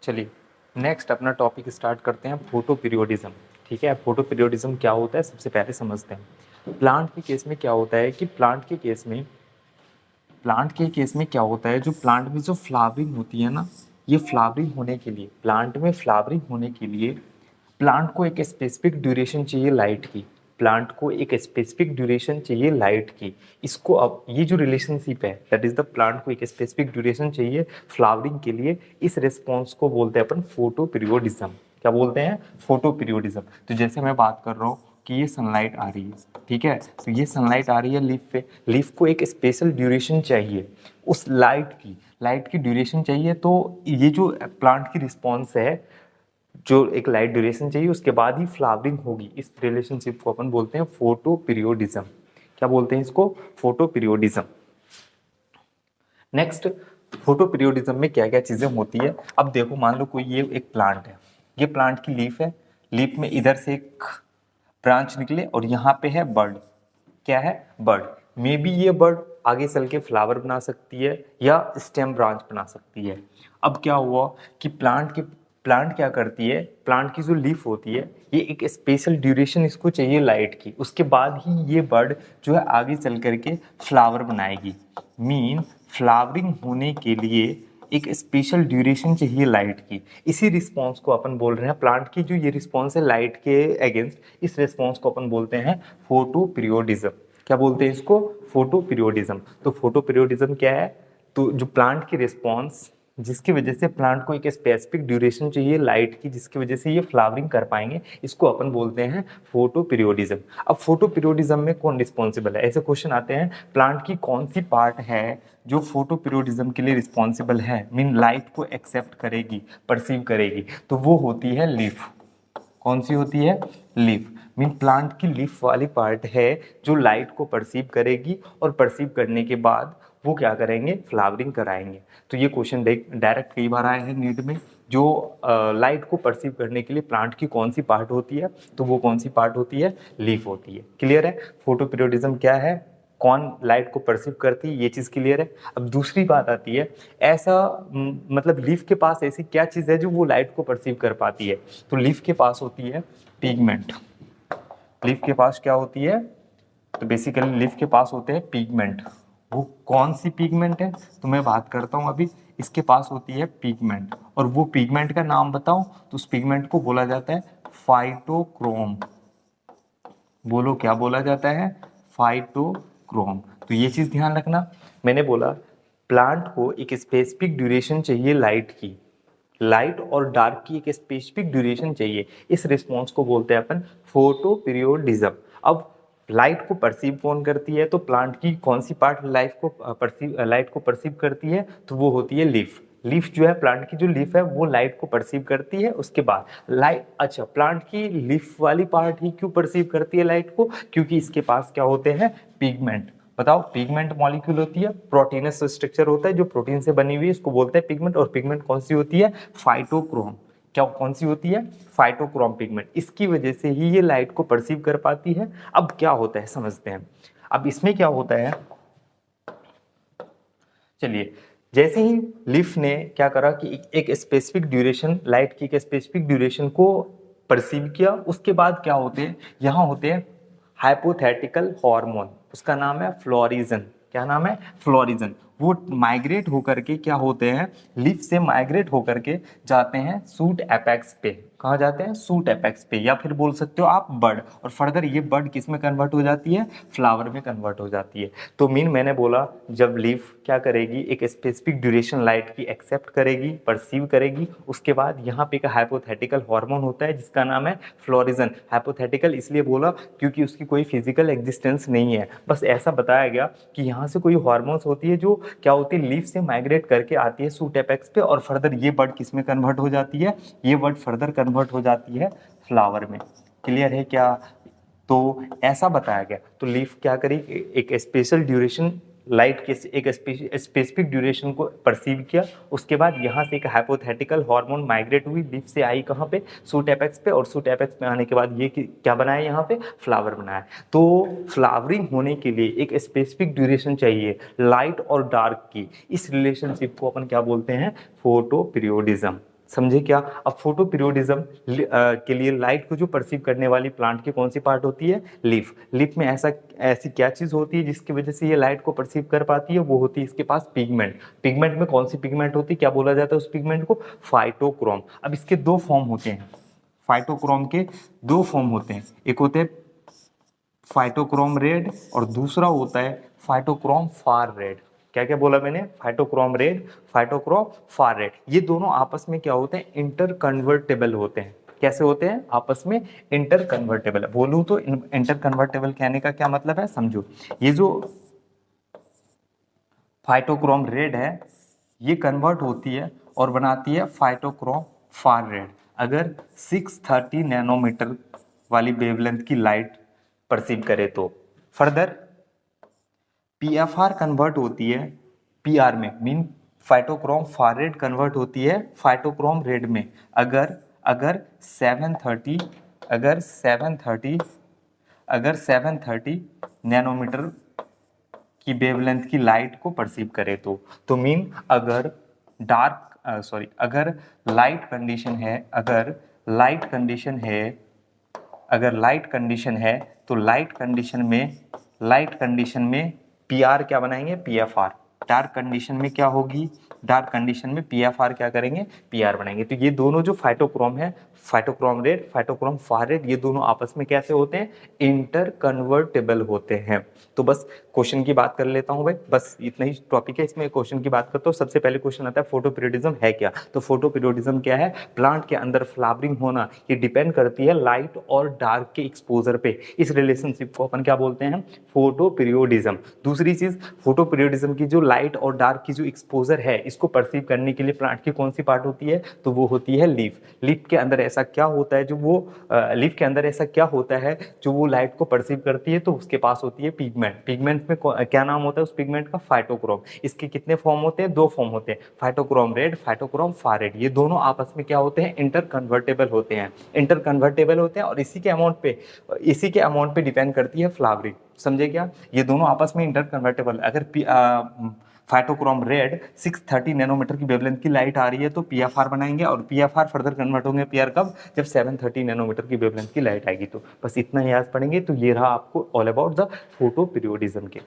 चलिए नेक्स्ट अपना topic start करते हैं, फोटो पीरियोडिज्म। ठीक है, फोटो पीरियोडिज्म क्या होता है सबसे पहले समझते हैं। प्लांट के केस में क्या होता है कि प्लांट के केस में क्या होता है, जो प्लांट में जो फ्लावरिंग होती है ना, ये फ्लावरिंग होने के लिए, प्लांट में फ्लावरिंग होने के लिए प्लांट को एक स्पेसिफिक ड्यूरेशन चाहिए लाइट की। प्लांट को एक स्पेसिफिक ड्यूरेशन चाहिए लाइट की। इसको अब ये जो रिलेशनशिप है, दैट इज द प्लांट को एक स्पेसिफिक ड्यूरेशन चाहिए फ्लावरिंग के लिए। इस रिस्पॉन्स को बोलते हैं अपन फोटो पीरियोडिज्म। क्या बोलते हैं? Photo periodism. तो जैसे मैं बात कर रहा हूँ कि ये सनलाइट आ रही है, ठीक है, तो ये सनलाइट आ रही है लीफ पे, लीफ को एक स्पेशल ड्यूरेशन चाहिए उस लाइट की ड्यूरेशन चाहिए। तो ये जो प्लांट की रिस्पॉन्स है, जो एक लाइट ड्यूरेशन चाहिए, उसके बाद ही फ्लावरिंग होगी। इस रिलेशनशिप को अपन बोलते हैं फोटो पीरियोडिज्म। क्या बोलते हैं इसको? Photo periodism. Next, photo periodism में क्या क्या चीजें होती है। अब देखो, मान लो कोई ये एक प्लांट है, ये प्लांट की लीफ है, लीफ में इधर से एक ब्रांच निकले और यहाँ पे है बर्ड। क्या है? बर्ड। मे बी ये बर्ड आगे चल के फ्लावर बना सकती है या स्टेम ब्रांच बना सकती है। अब क्या हुआ कि प्लांट क्या करती है, प्लांट की जो लीफ होती है, ये एक स्पेशल ड्यूरेशन इसको चाहिए लाइट की, उसके बाद ही ये बर्ड जो है आगे चल करके फ्लावर बनाएगी। मीन फ्लावरिंग होने के लिए एक स्पेशल ड्यूरेशन चाहिए लाइट की। इसी रिस्पॉन्स को अपन बोल रहे हैं, प्लांट की जो ये रिस्पॉन्स है लाइट के अगेंस्ट, इस रिस्पॉन्स को अपन बोलते हैं फोटो पीरियोडिज्म। क्या बोलते हैं इसको? Photo periodism. तो फोटो पीरियोडिज्म क्या है? तो जो प्लांट की रिस्पॉन्स, जिसकी वजह से प्लांट को एक स्पेसिफिक ड्यूरेशन चाहिए लाइट की, जिसकी वजह से ये फ्लावरिंग कर पाएंगे, इसको अपन बोलते हैं फोटो पीरियोडिज्म। अब फोटो पीरियोडिज्म में कौन रिस्पॉन्सिबल है? ऐसे क्वेश्चन आते हैं, प्लांट की कौन सी पार्ट है जो फोटो पीरियोडिज्म के लिए रिस्पॉन्सिबल है, मीन लाइट को एक्सेप्ट करेगी, परसीव करेगी, तो वो होती है लीफ। कौन सी होती है? लीफ। मीन प्लांट की लीफ वाली पार्ट है जो लाइट को परसीव करेगी, और परसीव करने के बाद वो क्या करेंगे? फ्लावरिंग कराएंगे। तो ये क्वेश्चन डायरेक्ट कई बार आए हैं नीट में, जो लाइट को परसीव करने के लिए प्लांट की कौन सी पार्ट होती है, तो वो कौन सी पार्ट होती है? लीफ होती है। क्लियर है? फोटो पीरियोडिज्म क्या है, कौन लाइट को परसीव करती है, ये चीज क्लियर है। अब दूसरी बात आती है, ऐसा मतलब लीफ के पास ऐसी क्या चीज है जो वो लाइट को परसीव कर पाती है? तो लीफ के पास होती है पिगमेंट। लीफ के पास क्या होती है? तो बेसिकली लीफ के पास होते हैं पिगमेंट। वो कौन सी पिगमेंट है, तो मैं बात करता हूं अभी। इसके पास होती है पिगमेंट, और वो पिगमेंट का नाम बताऊं तो उस पिगमेंट को बोला जाता है फाइटोक्रोम। बोलो, क्या बोला जाता है? फाइटोक्रोम। तो ये चीज ध्यान रखना। मैंने बोला प्लांट को एक स्पेसिफिक ड्यूरेशन चाहिए लाइट की, लाइट और डार्क की एक स्पेसिफिक ड्यूरेशन चाहिए। इस रिस्पॉन्स को बोलते हैं अपन फोटो पीरियोडिज्म। अब लाइट को परसीव कौन करती है? तो प्लांट की कौन सी पार्ट लाइट को परसीव करती है? तो वो होती है लीफ। लीफ जो है, प्लांट की जो लीफ है, वो लाइट को परसीव करती है। उसके बाद लाइट, अच्छा, प्लांट की लीफ वाली पार्ट ही क्यों परसीव करती है लाइट को? क्योंकि इसके पास क्या होते हैं? पिगमेंट। बताओ, पिगमेंट मॉलिक्यूल होती है, प्रोटीनस स्ट्रक्चर होता है जो प्रोटीन से बनी हुई है, इसको बोलते हैं पिगमेंट। और पिगमेंट कौन सी होती है? फाइटोक्रोम। क्या कौन सी होती है? Phytochrome pigment. इसकी वजह से ही ये लाइट को परसीव कर पाती है। अब क्या होता है समझते हैं। अब इसमें क्या होता है, चलिए, जैसे ही लीफ ने क्या करा कि एक स्पेसिफिक ड्यूरेशन, लाइट की एक स्पेसिफिक ड्यूरेशन को परसीव किया, उसके बाद क्या होते हैं, यहाँ होते हैं हाइपोथेटिकल हार्मोन, उसका नाम है फ्लोरिजन। क्या नाम है? फ्लोरिजन। वो माइग्रेट होकर के क्या होते हैं, लीफ से माइग्रेट होकर के जाते हैं सूट एपेक्स पे। कहाँ जाते हैं? सूट एपेक्स पे, या फिर बोल सकते हो आप बर्ड। और फर्दर ये बर्ड किस में कन्वर्ट हो जाती है? फ्लावर में कन्वर्ट हो जाती है। तो मीन मैंने बोला, जब लीफ क्या करेगी, एक स्पेसिफिक ड्यूरेशन लाइट की एक्सेप्ट करेगी, परसीव करेगी, उसके बाद यहाँ पे एक हाइपोथेटिकल हार्मोन होता है जिसका नाम है फ्लोरिजन। हाइपोथेटिकल इसलिए बोला क्योंकि उसकी कोई फिजिकल एग्जिस्टेंस नहीं है, बस ऐसा बताया गया कि यहाँ से कोई हार्मोन्स होती है जो क्या होती है, लीफ से माइग्रेट करके आती है सूट एपेक्स पे, और फर्दर ये बर्ड किस में कन्वर्ट हो जाती है? ये बर्ड फर्दर कन्वर्ट हो जाती है फ्लावर में। क्लियर है क्या? तो ऐसा बताया गया। तो लीफ क्या करी, एक स्पेशल ड्यूरेशन लाइट के एक स्पेसिफिक ड्यूरेशन को परसीव किया, उसके बाद यहाँ से एक हाइपोथेटिकल हार्मोन माइग्रेट हुई, लीफ से आई कहाँ पे? सूट एपेक्स पे, और सूट एपेक्स में आने के बाद ये क्या बनाया? यहाँ पे फ्लावर बनाया। तो फ्लावरिंग होने के लिए एक स्पेसिफिक ड्यूरेशन चाहिए लाइट और डार्क की। इस रिलेशनशिप को अपन क्या बोलते हैं? Photo periodism. समझे क्या? अब फोटो पीरियोडिज्म के लिए लाइट को जो परसीव करने वाली प्लांट की कौन सी पार्ट होती है? लीफ। लीफ में ऐसी क्या चीज होती है जिसकी वजह से ये लाइट को परसीव कर पाती है? वो होती है इसके पास पिगमेंट। पिगमेंट में कौन सी पिगमेंट होती है? क्या बोला जाता है उस पिगमेंट को? फाइटोक्रोम। अब इसके दो फॉर्म होते हैं, फाइटोक्रोम के दो फॉर्म होते हैं, एक होते हैं फाइटोक्रोम रेड और दूसरा होता है फाइटोक्रोम फार रेड। क्या क्या बोला मैंने? Phytochrome red, phytochrome far red. ये दोनों आपस में क्या होते हैं? इंटर कन्वर्टेबल होते हैं। कैसे होते हैं? आपस में इंटर कन्वर्टेबल। बोलूं तो इंटर कन्वर्टेबल कहने का क्या मतलब है, समझो। ये जो फाइटोक्रोम रेड है ये कन्वर्ट होती है और बनाती है फाइटोक्रोम फार रेड अगर 630 नैनोमीटर वाली वेवलेंथ की लाइट परसीव करे तो। फर्दर पीएफआर कन्वर्ट होती है पीआर में, mean phytochrome far red convert होती है फाइटोक्रोम रेड में अगर अगर 730 अगर 730 नैनोमीटर की वेवलेंथ की लाइट को परसीव करे तो मीन अगर अगर लाइट कंडीशन है, अगर लाइट कंडीशन है तो लाइट कंडीशन में पीआर क्या बनाएंगे? पीएफआर। डार्क कंडीशन में क्या होगी? डार्क कंडीशन में पीएफआर क्या करेंगे? पीआर बनाएंगे। तो ये दोनों जो फाइटोक्रोम है, phytochrome red, phytochrome far red, ये दोनों आपस में कैसे होते हैं? इंटर कन्वर्टेबल होते हैं। तो बस क्वेश्चन की बात कर लेता हूं भाई, बस इतना ही टॉपिक है, इसमें क्वेश्चन की बात करता हूं। सबसे पहले क्वेश्चन आता है फोटो पीरियोडिज्म है क्या? तो फोटो पीरियोडिज्म क्या है? प्लांट के अंदर फ्लावरिंग होना ये डिपेंड करती है लाइट और डार्क के एक्सपोजर पे। इस रिलेशनशिप को अपन क्या बोलते हैं? Photo periodism. दूसरी चीज, फोटो पीरियोडिज्म की जो लाइट और डार्क की जो एक्सपोजर है इसको परसीव करने के लिए प्लांट की कौन सी पार्ट होती है? तो वो होती है लीफ। लीफ के अंदर ऐसा क्या होता है जो वो लाइट को परसीव करती है? तो उसके पास होती है पिगमेंट। पिगमेंट में क्या नाम होता है उस पिगमेंट का? फाइटोक्रोम। इसके कितने फॉर्म होते हैं? दो फॉर्म होते हैं, phytochrome red, phytochrome far red. ये दोनों आपस में क्या होते हैं? इंटर कन्वर्टेबल होते हैं और इसी के अमाउंट पे डिपेंड करती है फ्लावरिंग। समझे क्या? ये दोनों आपस में इंटर कन्वर्टेबल। अगर फाइटोक्रोम रेड 630 नैनोमीटर की वेवलेंथ की लाइट आ रही है तो पीएफआर बनाएंगे और पीएफआर फर्दर कन्वर्ट होंगे पीआर कब? जब 730 नैनोमीटर की वेवलेंथ की लाइट आएगी। तो बस इतना ही याद पढ़ेंगे। तो ये रहा आपको all about the photo periodism के।